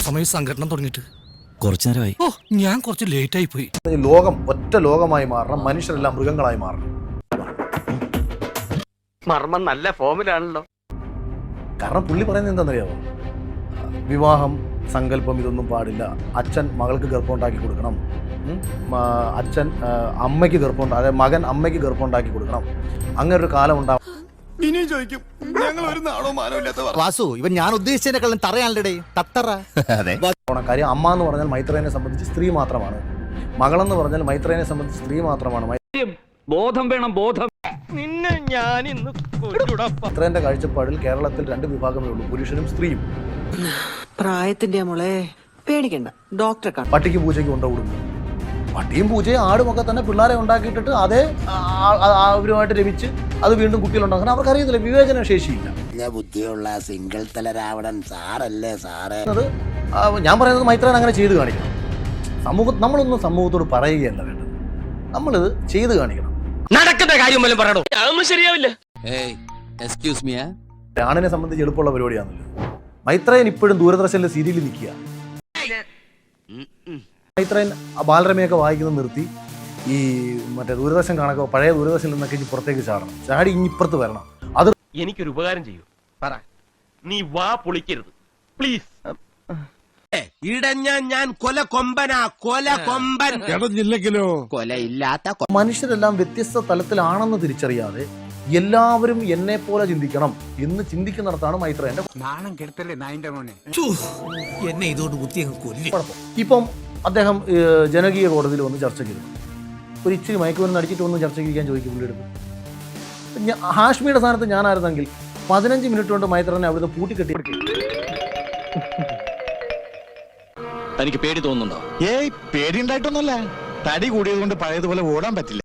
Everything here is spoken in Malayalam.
സമയം സംഘടന തുടങ്ങിയിട്ട് കുറച്ചു നേരമായി. ഓ ഞാൻ കുറച്ച് ലേറ്റ് ആയി പോയി. ലോകം ഒറ്റ ലോകമായി മാറണം, മനുഷ്യരെല്ലാം മൃഗങ്ങളായി മാറണം. മർമ്മം നല്ല ഫോമിലാണല്ലോ. കാരണം പുള്ളി പറയുന്നത് എന്താണെന്നറിയാമോ? വിവാഹം സങ്കല്പം ഇതൊന്നും പാടില്ല, അച്ഛൻ മകൾക്ക് ഗർഭം ഉണ്ടാക്കി കൊടുക്കണം, അച്ഛൻ അമ്മയ്ക്ക് ഗർഭം അതായത് മകൻ അമ്മയ്ക്ക് ഗർഭം ഉണ്ടാക്കി കൊടുക്കണം, അങ്ങനെ ഒരു കാലം ഉണ്ടാവും. ഇനിയും ചോദിക്കും ഞങ്ങൾ ഒരു നാണോ മാനോ ഇല്ലാത്ത വാസു, ഇവൻ ഞാൻ ഉദ്ദേശിച്ചതിനെക്കാളും തറയാണല്ലേ തത്തറ. അതെ, കാര്യം അമ്മ എന്ന് പറഞ്ഞാൽ മൈത്രേനെ സംബന്ധിച്ച് സ്ത്രീ മാത്രമാണ്, മകളെന്ന് പറഞ്ഞാൽ മൈത്രേനെ സംബന്ധിച്ച് സ്ത്രീ മാത്രമാണ്. ബോധം വേണം, ബോധം. നിന്നെ ഞാൻ ഇന്ന് മൈത്രേന്റെ കാഴ്ചപ്പാടിൽ കേരളത്തിൽ രണ്ട് വിഭാഗമേ ഉള്ളൂ, പുരുഷനും സ്ത്രീയും. പ്രായത്തിന്റെ മോളെ പേടിക്കണ്ട, ഡോക്ടറെ കാണാം. പട്ടിക്ക് പൂജയ്ക്ക് കൊണ്ടുകൊടുക്കും. പട്ടിയും പൂജയും ആടും ഒക്കെ തന്നെ പിള്ളേരെ ഉണ്ടാക്കിയിട്ടിട്ട് അതേ അവരുമായിട്ട് രമിച്ച് അത് വീണ്ടും കുട്ടികളുണ്ടാക്കാൻ അവർക്ക് അറിയത്തില്ല, വിവേചന ശേഷിയില്ല. ബുദ്ധിയുള്ള സിംഗിൾ തല രാവണൻ സാറല്ലേ സാറേ. ഞാൻ പറയുന്നത് മൈത്രേൻ അങ്ങനെ ചെയ്ത് കാണിക്കണം. നമ്മളൊന്നും സമൂഹത്തോട് പറയുകയല്ല വേണ്ടത്, നമ്മളിത് ചെയ്ത് കാണിക്കണം. നടക്കുന്ന കാര്യം പോലും പറയണോ? അതൊന്നും ശരിയാവില്ല. ആണിനെ സംബന്ധിച്ച് എളുപ്പമുള്ള പരിപാടിയാണല്ലോ. മൈത്രേൻ ഇപ്പോഴും ദൂരദർശനിലെ സീരിയലിൽ നിൽക്കുക. മൈത്രേൻ ബാലരമയൊക്കെ വായിക്കുന്നത് നിർത്തി ഈ മറ്റേ ദൂരദർശൻ കാണുക, പഴയ ദൂരദർശനിൽ നിന്നൊക്കെ ഇനി പുറത്തേക്ക് ചാടണം, ചാടി ഇപ്പുറത്ത് വരണം. അത് എനിക്കൊരു ഉപകാരം ചെയ്യൂ, പറ. നീ വാ പൊളിക്കരുത് പ്ലീസ്. ഇടഞ്ഞ ഞാൻ കൊല കൊമ്പനാ, കൊല കൊമ്പൻ. കൊലയില്ലാത്ത മനുഷ്യരെല്ലാം വ്യത്യസ്ത തലത്തിലാണെന്ന് തിരിച്ചറിയാതെ എല്ലാവരും എന്നെ പോലെ ചിന്തിക്കണം എന്ന് ചിന്തിക്കുന്നിടത്താണ് മൈത്രേന്റെ എന്നെ ഇതോട് കുത്തി കൊല്ലി. ഇപ്പം അദ്ദേഹം ജനകീയ കോടതിയിൽ വന്ന് ചർച്ചയ്ക്ക് ഇരുന്നു. ഒരു ഇച്ചിരി മയക്കുമരുന്ന് അടിച്ചിട്ട് വന്ന് ചർച്ചയ്ക്ക് ഇരിക്കാൻ ചോദിക്കും പുള്ളിയെടുത്ത്. ഹാഷ്മിയുടെ സ്ഥാനത്ത് ഞാനായിരുന്നെങ്കിൽ 15 മിനിറ്റ് കൊണ്ട് മൈത്രനെ അവിടുന്ന് പൂട്ടിക്കെട്ടി. തനിക്ക് പേടി തോന്നുന്നുണ്ടോ? ഏയ്, പേടി ഉണ്ടായിട്ടൊന്നുമല്ല. തടി കൂടിയത് കൊണ്ട് പഴയതുപോലെ ഓടാൻ പറ്റില്ല.